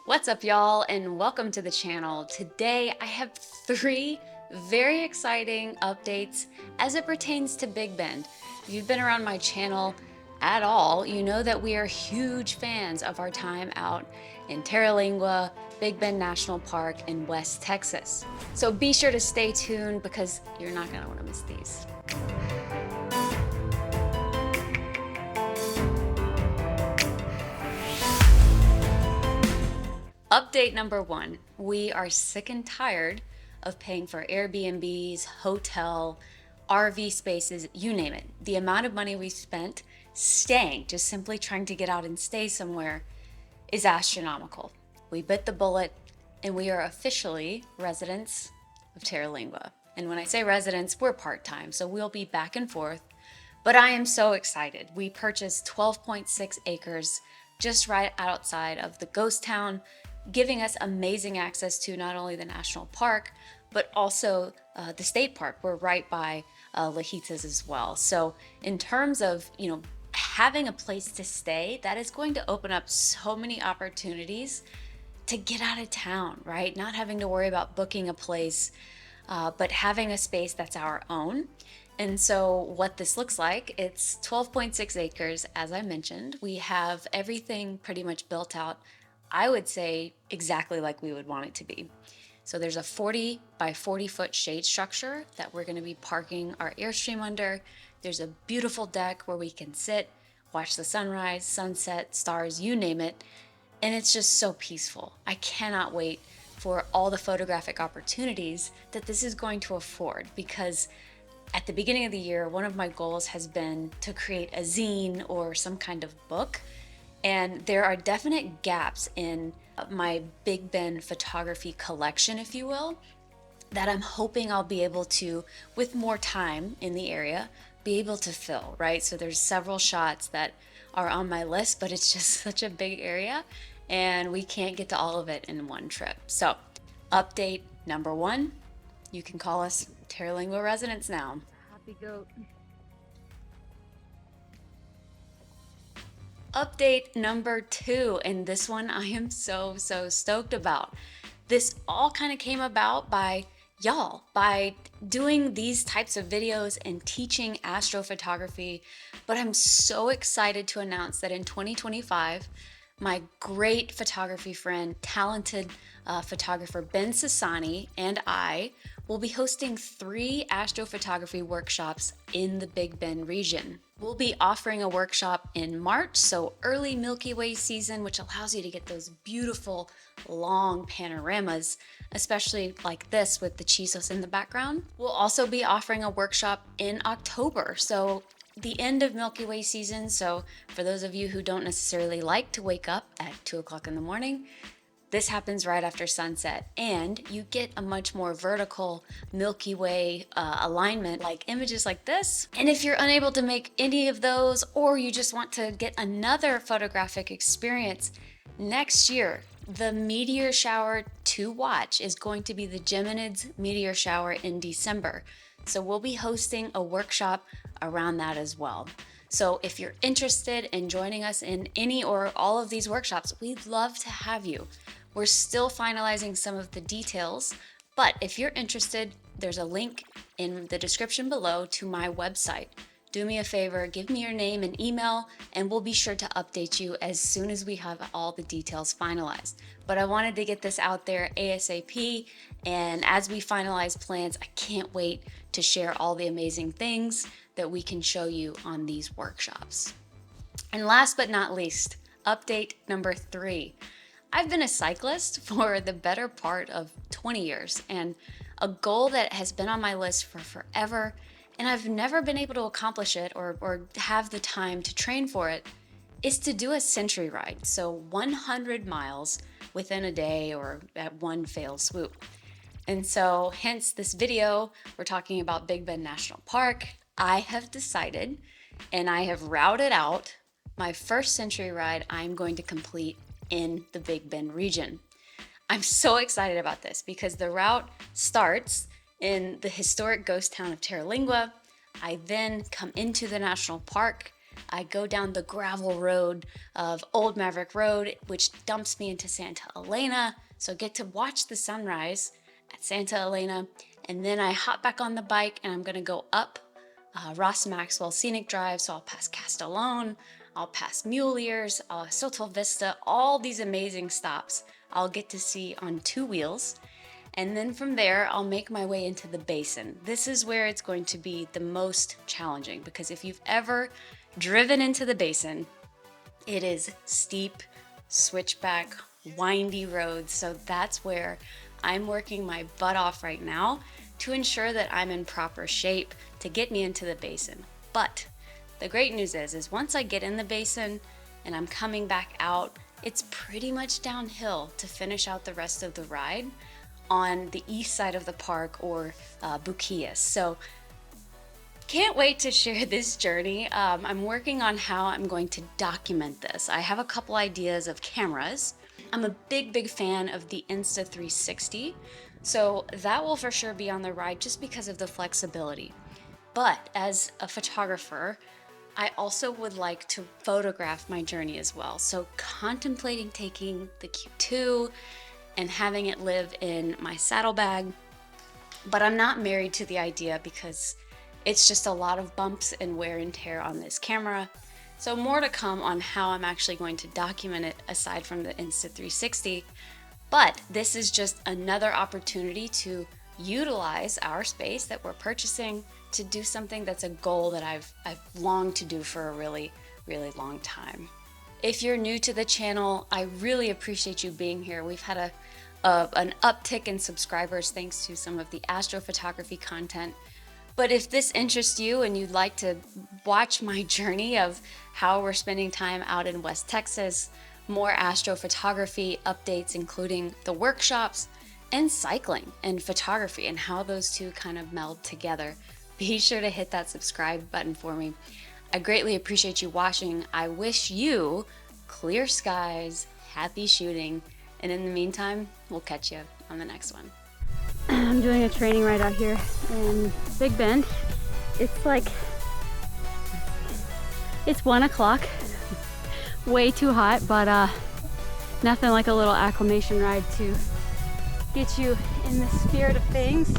What's up, y'all, and welcome to the channel. Today I have three very exciting updates as it pertains to Big Bend. If you've been around my channel at all, you know that we are huge fans of our time out in Terlingua, Big Bend National Park in West Texas. So be sure to stay tuned because you're not gonna wanna miss these. Update number one, we are sick and tired of paying for Airbnbs, hotel, RV spaces, you name it. The amount of money we spent staying, just simply trying to get out and stay somewhere, is astronomical. We bit the bullet and we are officially residents of Terlingua. And when I say residents, we're part-time, so we'll be back and forth. But I am so excited. We purchased 12.6 acres just right outside of the ghost town, giving us amazing access to not only the national park, but also the state park. We're right by Lajitas as well. So in terms of, having a place to stay, that is going to open up so many opportunities to get out of town, right? Not having to worry about booking a place, but having a space that's our own. And so what this looks like, it's 12.6 acres, as I mentioned. We have everything pretty much built out, I would say exactly like we would want it to be. So there's a 40 by 40 foot shade structure that we're gonna be parking our Airstream under. There's a beautiful deck where we can sit, watch the sunrise, sunset, stars, you name it. And it's just so peaceful. I cannot wait for all the photographic opportunities that this is going to afford, because at the beginning of the year, one of my goals has been to create a zine or some kind of book. And there are definite gaps in my Big Bend photography collection, if you will, that I'm hoping I'll be able to, with more time in the area, be able to fill, right? So there's several shots that are on my list, but it's just such a big area and we can't get to all of it in one trip. So update number one, you can call us Terlingua residents now. Happy goat. Update number two, and this one I am so stoked about. This all kind of came about by y'all, by doing these types of videos and teaching astrophotography. But I'm so excited to announce that in 2025, my great photography friend, talented photographer Ben Sassani, and I will be hosting 3 astrophotography workshops in the Big Bend region. We'll be offering a workshop in March, so early Milky Way season, which allows you to get those beautiful long panoramas, especially like this with the chisos in the background. We'll also be offering a workshop in October, so the end of Milky Way season. So for those of you who don't necessarily like to wake up at 2 o'clock in the morning, this happens right after sunset, and you get a much more vertical Milky Way alignment, like images like this. And if you're unable to make any of those, or you just want to get another photographic experience, next year, the meteor shower to watch is going to be the Geminids meteor shower in December. So we'll be hosting a workshop around that as well. So if you're interested in joining us in any or all of these workshops, we'd love to have you. We're still finalizing some of the details, but if you're interested, there's a link in the description below to my website. Do me a favor, give me your name and email, and we'll be sure to update you as soon as we have all the details finalized. But I wanted to get this out there ASAP, and as we finalize plans, I can't wait to share all the amazing things that we can show you on these workshops. And last but not least, update number 3. I've been a cyclist for the better part of 20 years, and a goal that has been on my list for forever, and I've never been able to accomplish it or have the time to train for it, is to do a century ride. So 100 miles within a day or at one fell swoop. And so hence this video, we're talking about Big Bend National Park. I have decided and I have routed out my first century ride I'm going to complete in the Big Bend region. I'm so excited about this because the route starts in the historic ghost town of Terlingua. I then come into the national park I go down the gravel road of Old Maverick Road, which dumps me into Santa Elena. So I get to watch the sunrise at Santa Elena. And then I hop back on the bike and I'm gonna go up Ross Maxwell Scenic Drive. So I'll pass Castellone, I'll pass Mule Ears, Soto Vista, all these amazing stops I'll get to see on 2 wheels. And then from there, I'll make my way into the basin. This is where it's going to be the most challenging, because if you've ever driven into the basin, it is steep, switchback, windy roads. So that's where I'm working my butt off right now to ensure that I'm in proper shape to get me into the basin. But the great news is once I get in the basin and I'm coming back out, it's pretty much downhill to finish out the rest of the ride on the east side of the park, or Bukias. So can't wait to share this journey. I'm working on how I'm going to document this. I have a couple ideas of cameras. I'm a big fan of the Insta360, so that will for sure be on the ride just because of the flexibility. But as a photographer, I also would like to photograph my journey as well. So contemplating taking the Q2 and having it live in my saddlebag, but I'm not married to the idea because it's just a lot of bumps and wear and tear on this camera. So more to come on how I'm actually going to document it aside from the Insta360. But this is just another opportunity to utilize our space that we're purchasing to do something that's a goal that I've longed to do for a really long time. If you're new to the channel, I really appreciate you being here. We've had an uptick in subscribers thanks to some of the astrophotography content. But if this interests you and you'd like to watch my journey of how we're spending time out in West Texas, more astrophotography updates, including the workshops and cycling and photography and how those two kind of meld together, be sure to hit that subscribe button for me. I greatly appreciate you watching. I wish you clear skies, happy shooting, and in the meantime, we'll catch you on the next one. I'm doing a training ride out here in Big Bend. It's like, it's 1 o'clock, way too hot, but nothing like a little acclimation ride to get you in the spirit of things.